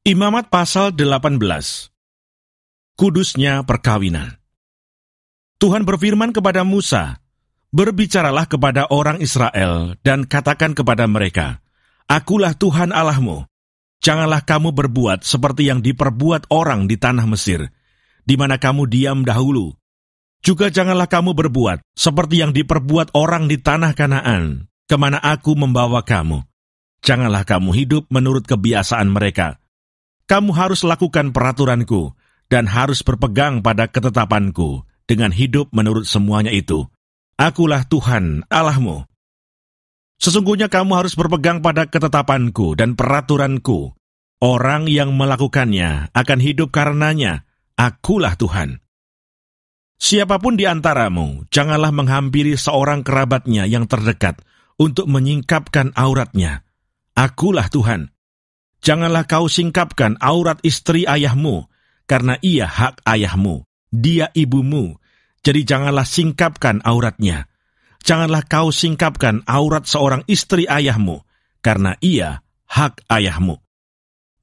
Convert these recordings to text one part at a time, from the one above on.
Imamat pasal 18. Kudusnya perkawinan. Tuhan berfirman kepada Musa, "Berbicaralah kepada orang Israel dan katakan kepada mereka, Akulah Tuhan Allahmu. Janganlah kamu berbuat seperti yang diperbuat orang di tanah Mesir, di mana kamu diam dahulu. Juga janganlah kamu berbuat seperti yang diperbuat orang di tanah Kanaan, kemana aku membawa kamu. Janganlah kamu hidup menurut kebiasaan mereka. Kamu harus lakukan peraturanku, dan harus berpegang pada ketetapanku, dengan hidup menurut semuanya itu. Akulah Tuhan Allahmu. Sesungguhnya kamu harus berpegang pada ketetapanku dan peraturanku. Orang yang melakukannya akan hidup karenanya. Akulah Tuhan. Siapapun di antaramu, janganlah menghampiri seorang kerabatnya yang terdekat untuk menyingkapkan auratnya. Akulah Tuhan. Janganlah kau singkapkan aurat istri ayahmu, karena ia hak ayahmu, dia ibumu. Jadi janganlah singkapkan auratnya. Janganlah kau singkapkan aurat seorang istri ayahmu, karena ia hak ayahmu.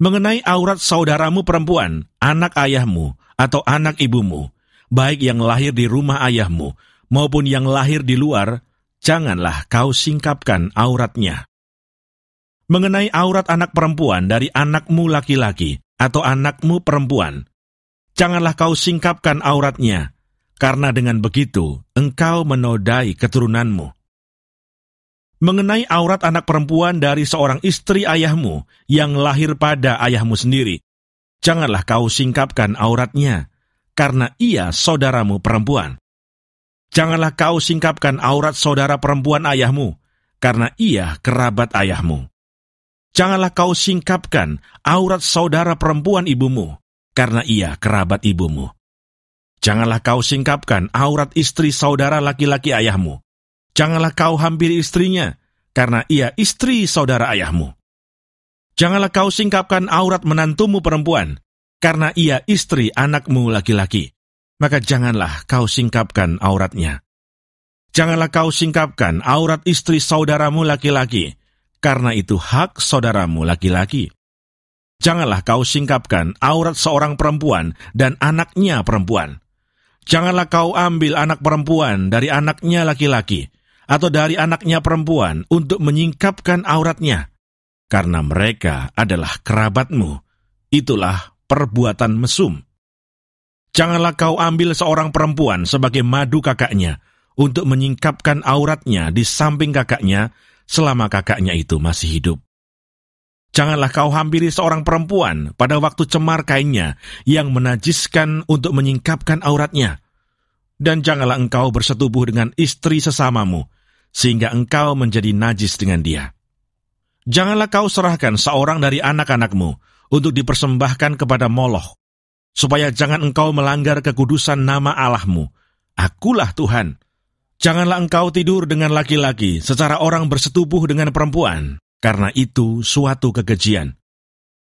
Mengenai aurat saudaramu perempuan, anak ayahmu, atau anak ibumu, baik yang lahir di rumah ayahmu, maupun yang lahir di luar, janganlah kau singkapkan auratnya. Mengenai aurat anak perempuan dari anakmu laki-laki atau anakmu perempuan, janganlah kau singkapkan auratnya, karena dengan begitu engkau menodai keturunanmu. Mengenai aurat anak perempuan dari seorang istri ayahmu yang lahir pada ayahmu sendiri, janganlah kau singkapkan auratnya, karena ia saudaramu perempuan. Janganlah kau singkapkan aurat saudara perempuan ayahmu, karena ia kerabat ayahmu. Janganlah kau singkapkan aurat saudara perempuan ibumu, karena ia kerabat ibumu. Janganlah kau singkapkan aurat istri saudara laki-laki ayahmu. Janganlah kau hampiri istrinya, karena ia istri saudara ayahmu. Janganlah kau singkapkan aurat menantumu perempuan, karena ia istri anakmu laki-laki. Maka janganlah kau singkapkan auratnya. Janganlah kau singkapkan aurat istri saudaramu laki-laki, karena itu hak saudaramu laki-laki. Janganlah kau singkapkan aurat seorang perempuan dan anaknya perempuan. Janganlah kau ambil anak perempuan dari anaknya laki-laki, atau dari anaknya perempuan untuk menyingkapkan auratnya, karena mereka adalah kerabatmu. Itulah perbuatan mesum. Janganlah kau ambil seorang perempuan sebagai madu kakaknya, untuk menyingkapkan auratnya di samping kakaknya, selama kakaknya itu masih hidup. Janganlah kau hampiri seorang perempuan pada waktu cemar kainnya yang menajiskan untuk menyingkapkan auratnya. Dan janganlah engkau bersetubuh dengan istri sesamamu, sehingga engkau menjadi najis dengan dia. Janganlah kau serahkan seorang dari anak-anakmu untuk dipersembahkan kepada Moloch, supaya jangan engkau melanggar kekudusan nama Allahmu. Akulah Tuhan. Janganlah engkau tidur dengan laki-laki secara orang bersetubuh dengan perempuan, karena itu suatu kekejian.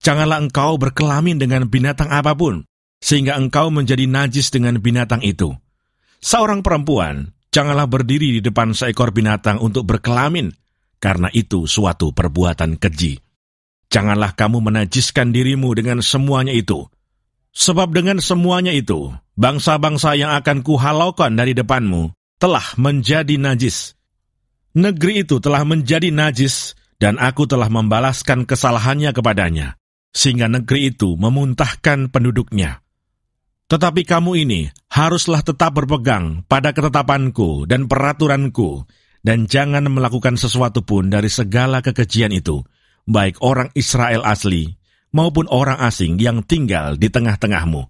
Janganlah engkau berkelamin dengan binatang apapun, sehingga engkau menjadi najis dengan binatang itu. Seorang perempuan, janganlah berdiri di depan seekor binatang untuk berkelamin, karena itu suatu perbuatan keji. Janganlah kamu menajiskan dirimu dengan semuanya itu. Sebab dengan semuanya itu, bangsa-bangsa yang akan kuhalaukan dari depanmu, telah menjadi najis. Negeri itu telah menjadi najis, dan aku telah membalaskan kesalahannya kepadanya, sehingga negeri itu memuntahkan penduduknya. Tetapi kamu ini haruslah tetap berpegang pada ketetapanku dan peraturanku, dan jangan melakukan sesuatu pun dari segala kekejian itu, baik orang Israel asli maupun orang asing yang tinggal di tengah-tengahmu.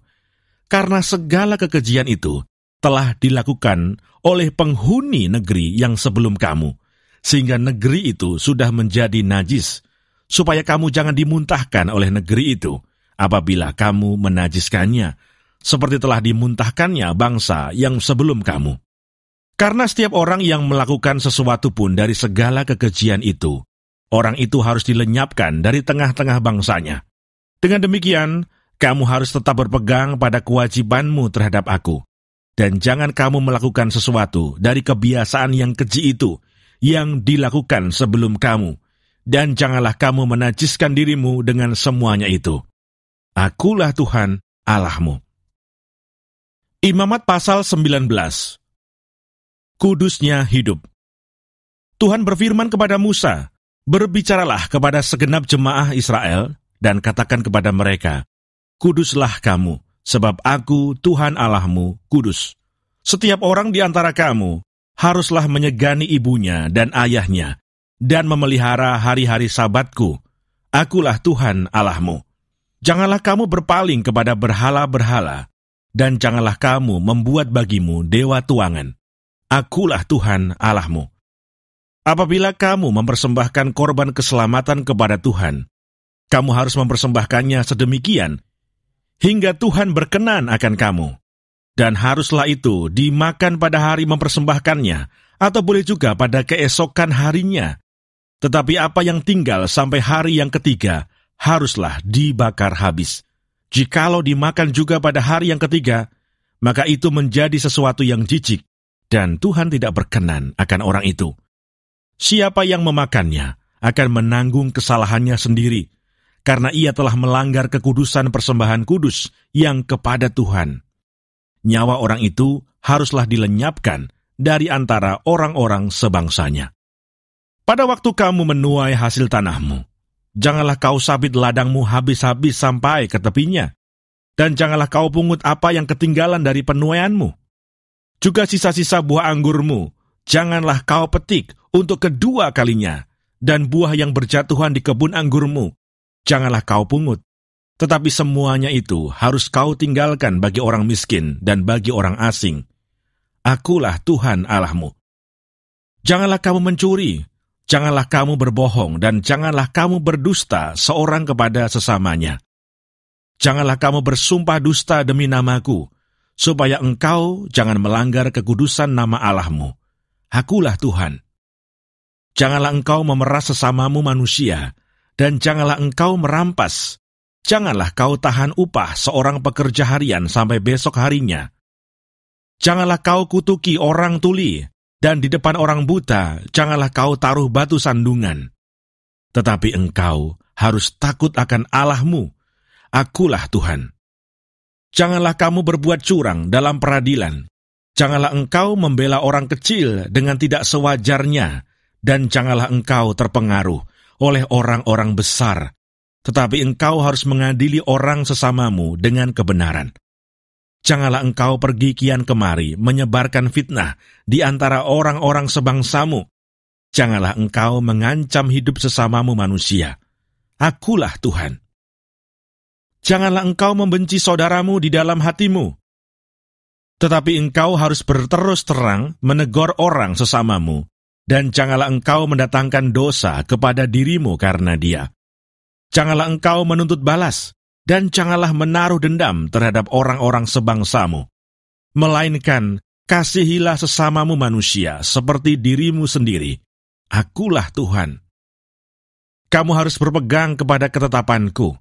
Karena segala kekejian itu telah dilakukan oleh penghuni negeri yang sebelum kamu, sehingga negeri itu sudah menjadi najis, supaya kamu jangan dimuntahkan oleh negeri itu, apabila kamu menajiskannya, seperti telah dimuntahkannya bangsa yang sebelum kamu. Karena setiap orang yang melakukan sesuatu pun dari segala kekejian itu, orang itu harus dilenyapkan dari tengah-tengah bangsanya. Dengan demikian, kamu harus tetap berpegang pada kewajibanmu terhadap aku. Dan jangan kamu melakukan sesuatu dari kebiasaan yang keji itu, yang dilakukan sebelum kamu. Dan janganlah kamu menajiskan dirimu dengan semuanya itu. Akulah Tuhan Allahmu. Imamat pasal 19. Kudusnya hidup. Tuhan berfirman kepada Musa, "Berbicaralah kepada segenap jemaah Israel, dan katakan kepada mereka, Kuduslah kamu, sebab aku, Tuhan Allahmu, kudus. Setiap orang di antara kamu haruslah menyegani ibunya dan ayahnya, dan memelihara hari-hari Sabatku. Akulah Tuhan Allahmu. Janganlah kamu berpaling kepada berhala-berhala, dan janganlah kamu membuat bagimu dewa tuangan. Akulah Tuhan Allahmu. Apabila kamu mempersembahkan korban keselamatan kepada Tuhan, kamu harus mempersembahkannya sedemikian, hingga Tuhan berkenan akan kamu. Dan haruslah itu dimakan pada hari mempersembahkannya, atau boleh juga pada keesokan harinya. Tetapi apa yang tinggal sampai hari yang ketiga, haruslah dibakar habis. Jikalau dimakan juga pada hari yang ketiga, maka itu menjadi sesuatu yang jijik, dan Tuhan tidak berkenan akan orang itu. Siapa yang memakannya akan menanggung kesalahannya sendiri, karena ia telah melanggar kekudusan persembahan kudus yang kepada Tuhan. Nyawa orang itu haruslah dilenyapkan dari antara orang-orang sebangsanya. Pada waktu kamu menuai hasil tanahmu, janganlah kau sabit ladangmu habis-habis sampai ke tepinya, dan janganlah kau pungut apa yang ketinggalan dari penuaianmu. Juga sisa-sisa buah anggurmu, janganlah kau petik untuk kedua kalinya, dan buah yang berjatuhan di kebun anggurmu, janganlah kau pungut. Tetapi semuanya itu harus kau tinggalkan bagi orang miskin dan bagi orang asing. Akulah Tuhan Allahmu. Janganlah kamu mencuri, janganlah kamu berbohong, dan janganlah kamu berdusta seorang kepada sesamanya. Janganlah kamu bersumpah dusta demi namaku, supaya engkau jangan melanggar kekudusan nama Allahmu. Akulah Tuhan. Janganlah engkau memeras sesamamu manusia, dan janganlah engkau merampas. Janganlah kau tahan upah seorang pekerja harian sampai besok harinya. Janganlah kau kutuki orang tuli, dan di depan orang buta, janganlah kau taruh batu sandungan. Tetapi engkau harus takut akan Allahmu. Akulah Tuhan. Janganlah kamu berbuat curang dalam peradilan. Janganlah engkau membela orang kecil dengan tidak sewajarnya, dan janganlah engkau terpengaruh oleh orang-orang besar. Tetapi engkau harus mengadili orang sesamamu dengan kebenaran. Janganlah engkau pergi kian kemari menyebarkan fitnah di antara orang-orang sebangsamu. Janganlah engkau mengancam hidup sesamamu manusia. Akulah Tuhan. Janganlah engkau membenci saudaramu di dalam hatimu. Tetapi engkau harus berterus terang menegur orang sesamamu, dan janganlah engkau mendatangkan dosa kepada dirimu karena dia. Janganlah engkau menuntut balas, dan janganlah menaruh dendam terhadap orang-orang sebangsamu. Melainkan, kasihilah sesamamu manusia seperti dirimu sendiri. Akulah Tuhan. Kamu harus berpegang kepada ketetapanku.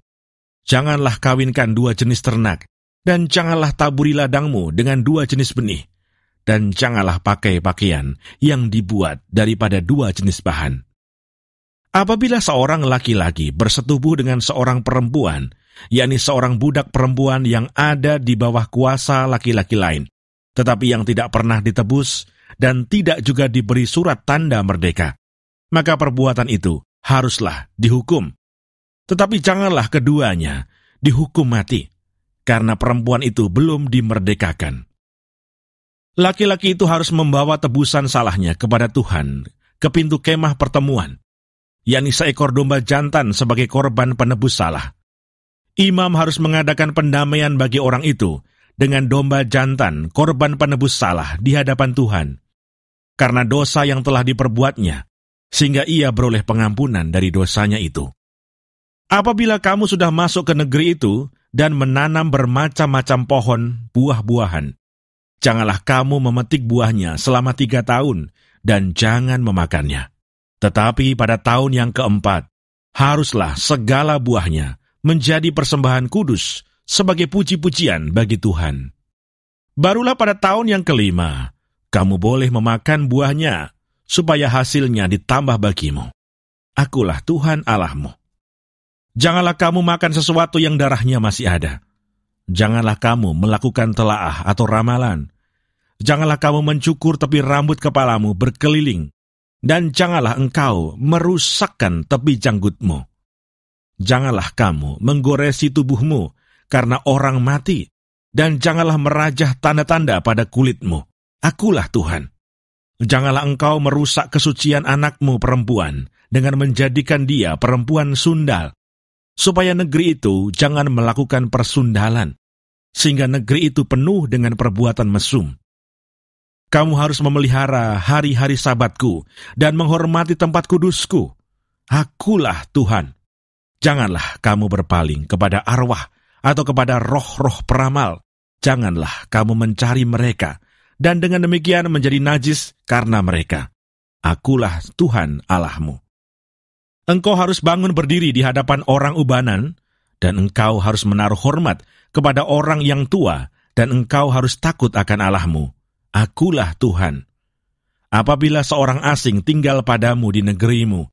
Janganlah kawinkan dua jenis ternak, dan janganlah taburi ladangmu dengan dua jenis benih, dan janganlah pakai pakaian yang dibuat daripada dua jenis bahan. Apabila seorang laki-laki bersetubuh dengan seorang perempuan, yakni seorang budak perempuan yang ada di bawah kuasa laki-laki lain, tetapi yang tidak pernah ditebus dan tidak juga diberi surat tanda merdeka, maka perbuatan itu haruslah dihukum. Tetapi janganlah keduanya dihukum mati, karena perempuan itu belum dimerdekakan. Laki-laki itu harus membawa tebusan salahnya kepada Tuhan ke pintu kemah pertemuan, yakni seekor domba jantan sebagai korban penebus salah. Imam harus mengadakan pendamaian bagi orang itu dengan domba jantan korban penebus salah di hadapan Tuhan, karena dosa yang telah diperbuatnya, sehingga ia beroleh pengampunan dari dosanya itu. Apabila kamu sudah masuk ke negeri itu dan menanam bermacam-macam pohon buah-buahan, janganlah kamu memetik buahnya selama 3 tahun, dan jangan memakannya. Tetapi pada tahun yang keempat, haruslah segala buahnya menjadi persembahan kudus sebagai puji-pujian bagi Tuhan. Barulah pada tahun yang kelima, kamu boleh memakan buahnya, supaya hasilnya ditambah bagimu. Akulah Tuhan Allahmu. Janganlah kamu makan sesuatu yang darahnya masih ada. Janganlah kamu melakukan telaah atau ramalan. Janganlah kamu mencukur tepi rambut kepalamu berkeliling. Dan janganlah engkau merusakkan tepi janggutmu. Janganlah kamu menggoresi tubuhmu karena orang mati, dan janganlah merajah tanda-tanda pada kulitmu. Akulah Tuhan. Janganlah engkau merusak kesucian anakmu perempuan dengan menjadikan dia perempuan sundal, supaya negeri itu jangan melakukan persundalan, sehingga negeri itu penuh dengan perbuatan mesum. Kamu harus memelihara hari-hari Sabatku dan menghormati tempat kudusku. Akulah Tuhan. Janganlah kamu berpaling kepada arwah atau kepada roh-roh peramal. Janganlah kamu mencari mereka, dan dengan demikian menjadi najis karena mereka. Akulah Tuhan Allahmu. Engkau harus bangun berdiri di hadapan orang ubanan, dan engkau harus menaruh hormat kepada orang yang tua, dan engkau harus takut akan Allahmu. Akulah Tuhan. Apabila seorang asing tinggal padamu di negerimu,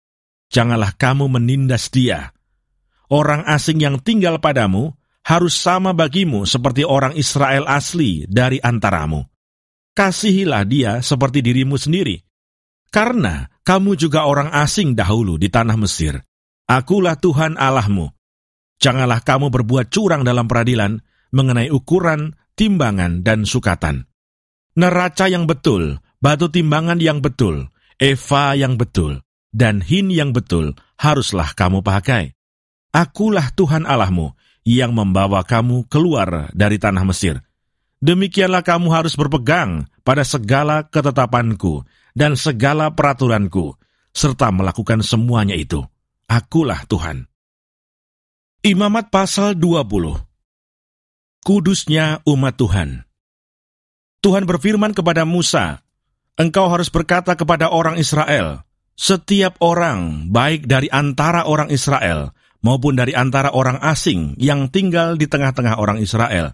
janganlah kamu menindas dia. Orang asing yang tinggal padamu harus sama bagimu seperti orang Israel asli dari antaramu. Kasihilah dia seperti dirimu sendiri, karena kamu juga orang asing dahulu di tanah Mesir. Akulah Tuhan Allahmu. Janganlah kamu berbuat curang dalam peradilan mengenai ukuran, timbangan, dan sukatan. Neraca yang betul, batu timbangan yang betul, eva yang betul, dan hin yang betul haruslah kamu pakai. Akulah Tuhan Allahmu yang membawa kamu keluar dari tanah Mesir. Demikianlah kamu harus berpegang pada segala ketetapanku dan segala peraturanku, serta melakukan semuanya itu. Akulah Tuhan. Imamat pasal 20. Kudusnya umat Tuhan. Tuhan berfirman kepada Musa, engkau harus berkata kepada orang Israel, setiap orang, baik dari antara orang Israel maupun dari antara orang asing yang tinggal di tengah-tengah orang Israel,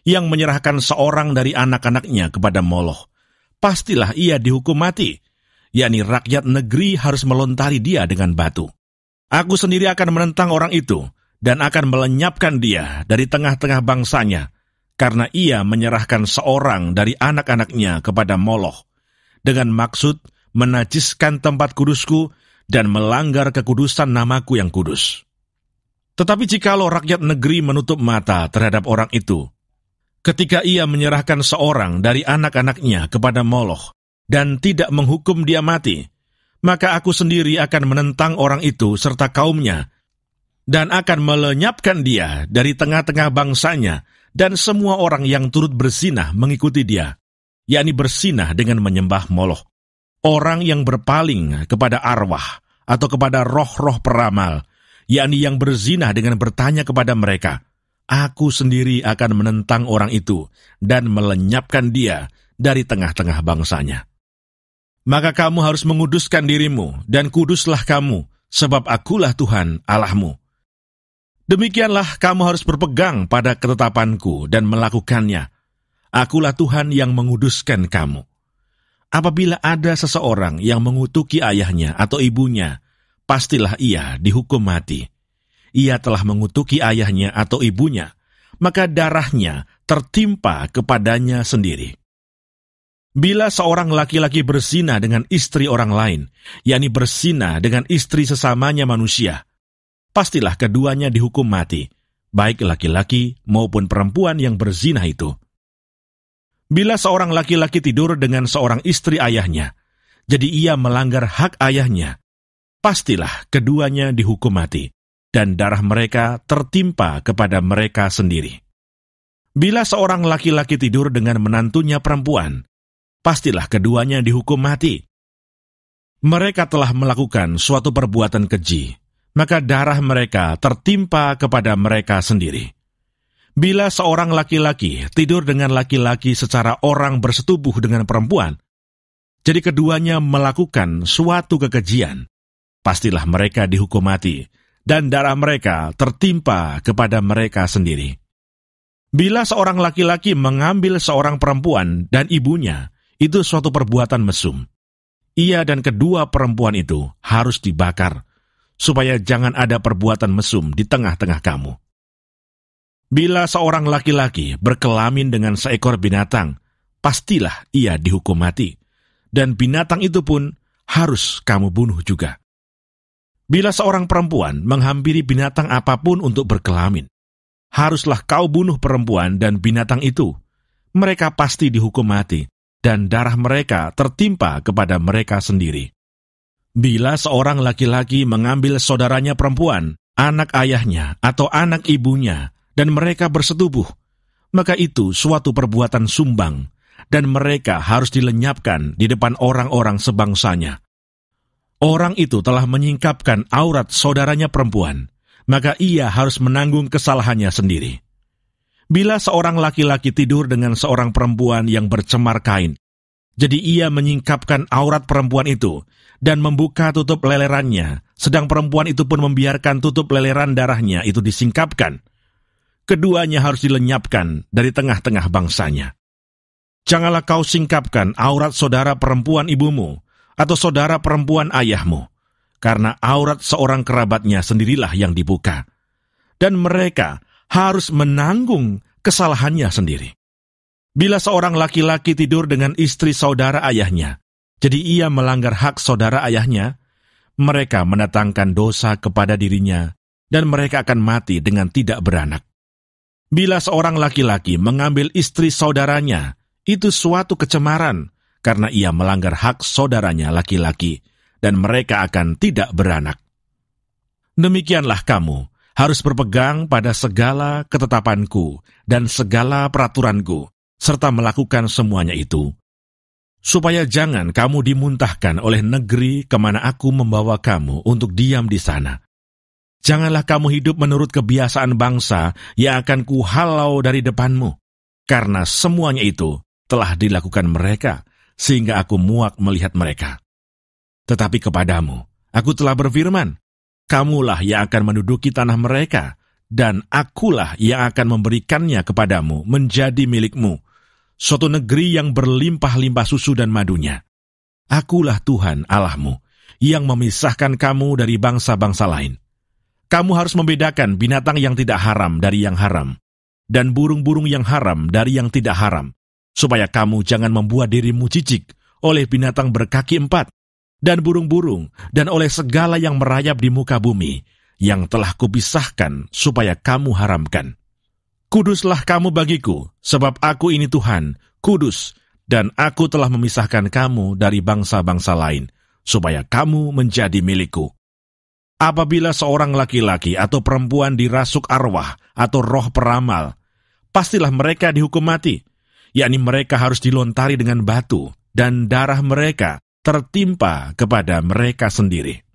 yang menyerahkan seorang dari anak-anaknya kepada Moloch, pastilah ia dihukum mati, yakni rakyat negeri harus melontari dia dengan batu. Aku sendiri akan menentang orang itu, dan akan melenyapkan dia dari tengah-tengah bangsanya, karena ia menyerahkan seorang dari anak-anaknya kepada Moloch, dengan maksud menajiskan tempat kudusku dan melanggar kekudusan namaku yang kudus. Tetapi jikalau rakyat negeri menutup mata terhadap orang itu, ketika ia menyerahkan seorang dari anak-anaknya kepada Moloch dan tidak menghukum dia mati, maka aku sendiri akan menentang orang itu serta kaumnya, dan akan melenyapkan dia dari tengah-tengah bangsanya, dan semua orang yang turut berzinah mengikuti dia, yakni berzinah dengan menyembah Moloch. Orang yang berpaling kepada arwah atau kepada roh-roh peramal, yakni yang berzinah dengan bertanya kepada mereka, aku sendiri akan menentang orang itu dan melenyapkan dia dari tengah-tengah bangsanya. Maka kamu harus menguduskan dirimu, dan kuduslah kamu, sebab akulah Tuhan Allahmu. Demikianlah kamu harus berpegang pada ketetapanku dan melakukannya. Akulah Tuhan yang menguduskan kamu. Apabila ada seseorang yang mengutuki ayahnya atau ibunya, pastilah ia dihukum mati. Ia telah mengutuki ayahnya atau ibunya, maka darahnya tertimpa kepadanya sendiri. Bila seorang laki-laki berzina dengan istri orang lain, yakni berzina dengan istri sesamanya manusia, pastilah keduanya dihukum mati, baik laki-laki maupun perempuan yang berzina itu. Bila seorang laki-laki tidur dengan seorang istri ayahnya, jadi ia melanggar hak ayahnya, pastilah keduanya dihukum mati, dan darah mereka tertimpa kepada mereka sendiri. Bila seorang laki-laki tidur dengan menantunya perempuan, pastilah keduanya dihukum mati. Mereka telah melakukan suatu perbuatan keji, maka darah mereka tertimpa kepada mereka sendiri. Bila seorang laki-laki tidur dengan laki-laki secara orang bersetubuh dengan perempuan, jadi keduanya melakukan suatu kekejian, pastilah mereka dihukum mati, dan darah mereka tertimpa kepada mereka sendiri. Bila seorang laki-laki mengambil seorang perempuan dan ibunya, itu suatu perbuatan mesum. Ia dan kedua perempuan itu harus dibakar, supaya jangan ada perbuatan mesum di tengah-tengah kamu. Bila seorang laki-laki berkelamin dengan seekor binatang, pastilah ia dihukum mati, dan binatang itu pun harus kamu bunuh juga. Bila seorang perempuan menghampiri binatang apapun untuk berkelamin, haruslah kau bunuh perempuan dan binatang itu. Mereka pasti dihukum mati, dan darah mereka tertimpa kepada mereka sendiri. Bila seorang laki-laki mengambil saudaranya perempuan, anak ayahnya atau anak ibunya, dan mereka bersetubuh, maka itu suatu perbuatan sumbang, dan mereka harus dilenyapkan di depan orang-orang sebangsanya. Orang itu telah menyingkapkan aurat saudaranya perempuan, maka ia harus menanggung kesalahannya sendiri. Bila seorang laki-laki tidur dengan seorang perempuan yang bercemar kain, jadi ia menyingkapkan aurat perempuan itu dan membuka tutup lelerannya, sedang perempuan itu pun membiarkan tutup leleran darahnya itu disingkapkan, keduanya harus dilenyapkan dari tengah-tengah bangsanya. Janganlah kau singkapkan aurat saudara perempuan ibumu atau saudara perempuan ayahmu, karena aurat seorang kerabatnya sendirilah yang dibuka, dan mereka harus menanggung kesalahannya sendiri. Bila seorang laki-laki tidur dengan istri saudara ayahnya, jadi ia melanggar hak saudara ayahnya, mereka mendatangkan dosa kepada dirinya, dan mereka akan mati dengan tidak beranak. Bila seorang laki-laki mengambil istri saudaranya, itu suatu kecemaran, karena ia melanggar hak saudaranya laki-laki, dan mereka akan tidak beranak. Demikianlah kamu harus berpegang pada segala ketetapanku dan segala peraturanku, serta melakukan semuanya itu, supaya jangan kamu dimuntahkan oleh negeri kemana aku membawa kamu untuk diam di sana. Janganlah kamu hidup menurut kebiasaan bangsa yang akan kuhalau dari depanmu, karena semuanya itu telah dilakukan mereka, sehingga aku muak melihat mereka. Tetapi kepadamu, aku telah berfirman, kamulah yang akan menduduki tanah mereka, dan akulah yang akan memberikannya kepadamu menjadi milikmu, suatu negeri yang berlimpah-limpah susu dan madunya. Akulah Tuhan Allahmu, yang memisahkan kamu dari bangsa-bangsa lain. Kamu harus membedakan binatang yang tidak haram dari yang haram, dan burung-burung yang haram dari yang tidak haram, supaya kamu jangan membuat dirimu jijik oleh binatang berkaki 4, dan burung-burung, dan oleh segala yang merayap di muka bumi, yang telah kupisahkan supaya kamu haramkan. Kuduslah kamu bagiku, sebab aku ini Tuhan, kudus, dan aku telah memisahkan kamu dari bangsa-bangsa lain, supaya kamu menjadi milikku. Apabila seorang laki-laki atau perempuan dirasuk arwah atau roh peramal, pastilah mereka dihukum mati, yakni mereka harus dilontari dengan batu, dan darah mereka tertimpa kepada mereka sendiri.